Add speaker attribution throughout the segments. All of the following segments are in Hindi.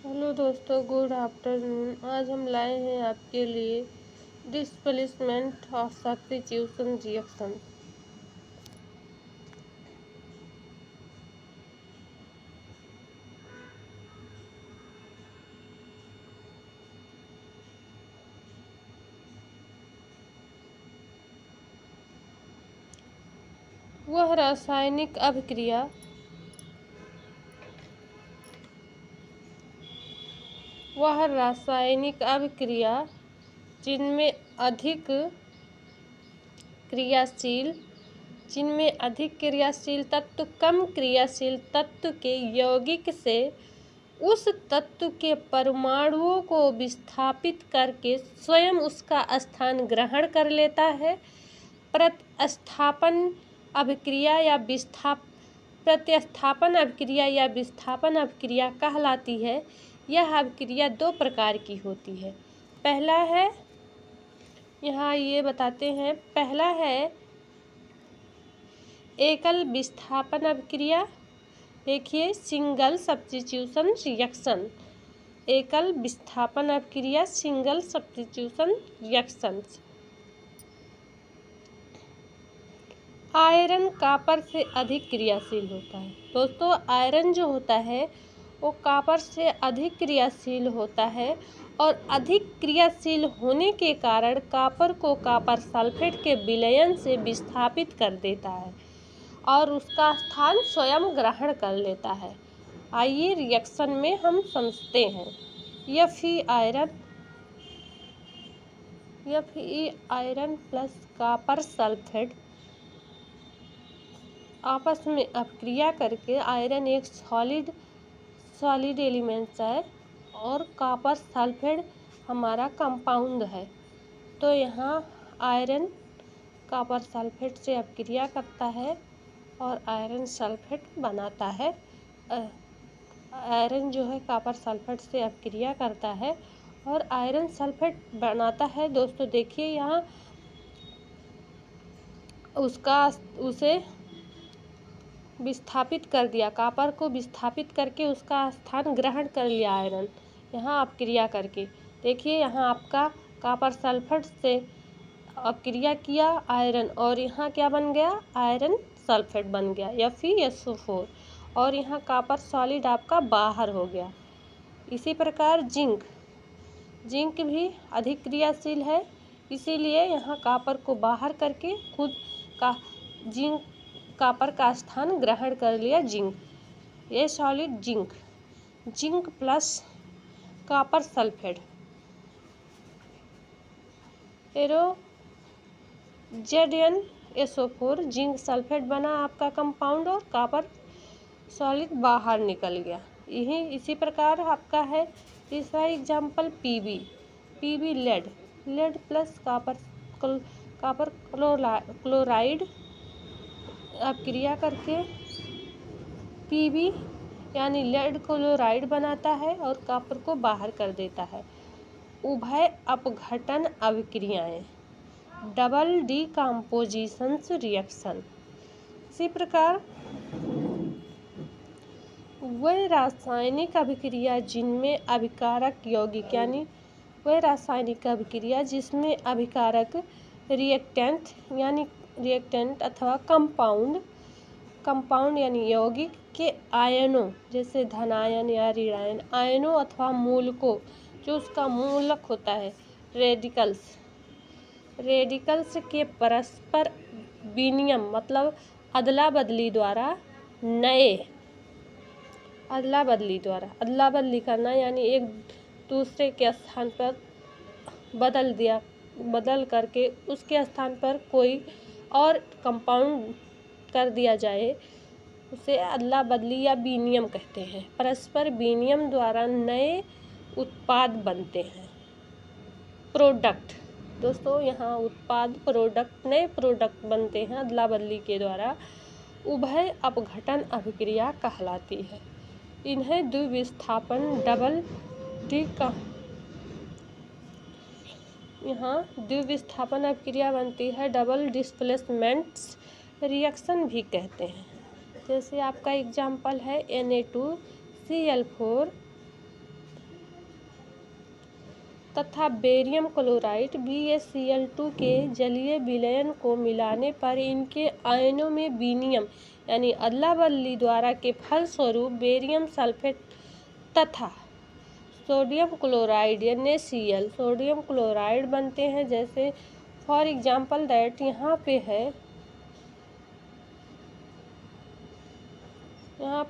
Speaker 1: हेलो दोस्तों, गुड आफ्टरनून। आज हम लाए हैं आपके लिए डिस्प्लेसमेंट ऑफ सब्स्टिट्यूशन रिएक्शन। वह रासायनिक अभिक्रिया जिनमें अधिक क्रियाशील तत्व कम क्रियाशील तत्व के यौगिक से उस तत्व के परमाणुओं को विस्थापित करके स्वयं उसका स्थान ग्रहण कर लेता है, प्रतिस्थापन अभिक्रिया या विस्थापन अभिक्रिया कहलाती है। यह अभिक्रिया दो प्रकार की होती है। पहला है, यहाँ ये बताते हैं, पहला है एकल विस्थापन अभिक्रिया। देखिए, सिंगल सब्स्टिट्यूशन रिएक्शन, एकल विस्थापन अभिक्रिया, single substitution reaction. Iron copper से अधिक क्रियाशील होता है। दोस्तों, आयरन जो होता है वो कॉपर से अधिक क्रियाशील होता है और अधिक क्रियाशील होने के कारण कॉपर को कॉपर सल्फेट के विलयन से विस्थापित कर देता है और उसका स्थान स्वयं ग्रहण कर लेता है। आइए रिएक्शन में हम समझते हैं। Fe iron plus copper sulphate आपस में अपक्रिया करके आयरन एक सॉलिड एलिमेंट्स है और कॉपर सल्फेट हमारा कंपाउंड है। तो यहाँ आयरन कॉपर सल्फेट से अपक्रिया करता है और आयरन सल्फेट बनाता है। आयरन जो है कॉपर सल्फेट से अपक्रिया करता है और आयरन सल्फेट बनाता है। दोस्तों देखिए, यहाँ उसे विस्थापित कर दिया, कॉपर को विस्थापित करके उसका स्थान ग्रहण कर लिया आयरन, यहाँ अपक्रिया करके। देखिए, यहाँ आपका कॉपर सल्फेट से अपक्रिया किया आयरन और यहाँ क्या बन गया, आयरन सल्फेट बन गया FeSO4 और यहाँ कॉपर सॉलिड आपका बाहर हो गया। इसी प्रकार जिंक भी अधिक क्रियाशील है, इसीलिए यहाँ कॉपर को बाहर करके खुद का कॉपर का स्थान ग्रहण कर लिया जिंक। ये solid zinc plus copper sulphate ZnSO4 zinc sulphate बना आपका कंपाउंड और कॉपर सॉलिड बाहर निकल गया। इसी प्रकार आपका है तीसरा example PB lead plus copper chloride अपक्रिया करके पीबी यानी लेड क्लोराइड बनाता है और कॉपर को बाहर कर देता है। उभय अपघटन अभिक्रियाएं, डबल डिकम्पोजिशन रिएक्शन। इसी प्रकार वह रासायनिक अभिक्रिया जिनमें अभिकारक यौगिक यानी वह रासायनिक अभिक्रिया जिसमें अभिकारक रिएक्टेंट अथवा कंपाउंड यानी यौगिक के आयनों जैसे धनायन या ऋणायन आयनों अथवा मूलकों, जो उसका मूलक होता है, रेडिकल्स के परस्पर विनिमय मतलब अदला बदली करना, यानी एक दूसरे के स्थान पर बदल करके उसके स्थान पर कोई और कंपाउंड कर दिया जाए, उसे अदला बदली या विनिमय कहते हैं। परस्पर विनिमय द्वारा नए उत्पाद बनते हैं, प्रोडक्ट। दोस्तों, यहाँ नए प्रोडक्ट बनते हैं अदला बदली के द्वारा, उभय अपघटन अभिक्रिया कहलाती है। इन्हें द्विविस्थापन अभिक्रिया बनती है, डबल डिस्प्लेसमेंट्स रिएक्शन भी कहते हैं। जैसे आपका एग्जाम्पल है Na2Cl4 तथा बेरियम क्लोराइड BaCl2 के जलीय विलयन को मिलाने पर इनके आयनों में विनिमय यानी अदला बदली द्वारा के फलस्वरूप बेरियम सल्फेट तथा sodium chloride NaCl sodium chloride बनते हैं। जैसे फॉर एग्जाम्पल दैट यहाँ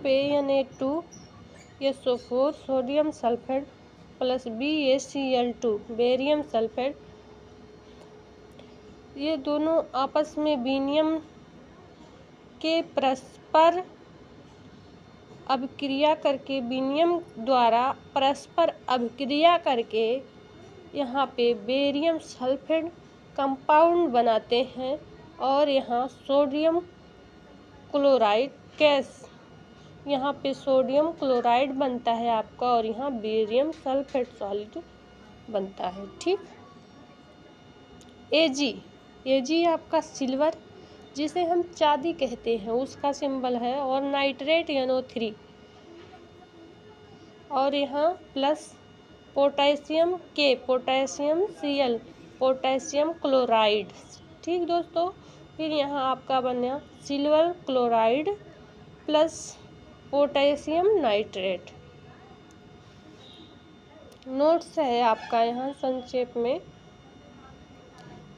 Speaker 1: पे Na2SO4 sodium sulphate plus BaCl2 barium sulphate, ये दोनों आपस में विनिमय के परस्पर अभिक्रिया करके विनिमय द्वारा परस्पर अभिक्रिया करके यहाँ पे बेरियम सल्फेट कंपाउंड बनाते हैं और यहाँ सोडियम क्लोराइड गैस, यहाँ पे सोडियम क्लोराइड बनता है आपका और यहाँ बेरियम सल्फेट सॉलिड बनता है। ठीक। Ag आपका सिल्वर जिसे हम चांदी कहते हैं उसका सिंबल है और नाइट्रेट NO3 और यहाँ plus potassium K potassium Cl potassium chloride. ठीक दोस्तों, फिर यहाँ आपका बना silver chloride plus potassium nitrate. Notes है आपका यहाँ संक्षेप में,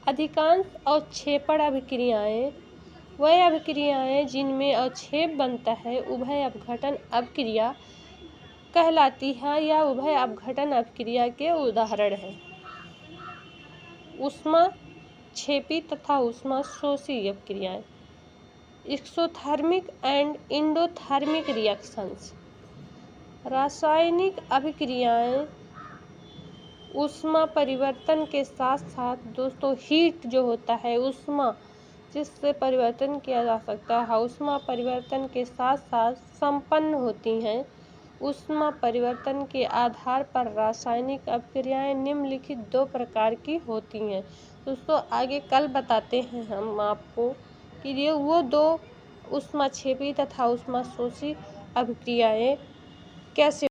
Speaker 1: अधिकांश अवक्षेपण अभिक्रियाएं वह अभिक्रियाएं जिनमें अवक्षेप बनता है उभय अपघटन अभिक्रिया कहलाती है या उभय अपघटन अभिक्रिया के उदाहरण हैं ऊष्माक्षेपी तथा ऊष्माशोषी अभिक्रियाएं, एक्सोथर्मिक एंड एंडोथर्मिक रिएक्शंस। रासायनिक अभिक्रियाएं ऊष्मा परिवर्तन के साथ साथ दोस्तों हीट जो होता है ऊष्मा जिससे परिवर्तन किया जा सकता है, ऊष्मा परिवर्तन के साथ साथ संपन्न होती हैं। ऊष्मा परिवर्तन के आधार पर रासायनिक अभिक्रियाएं निम्नलिखित 2 प्रकार की होती हैं। दोस्तों आगे कल बताते हैं हम आपको कि ये वो 2 ऊष्माक्षेपी तथा ऊष्माशोषी अभिक्रियाएं कैसे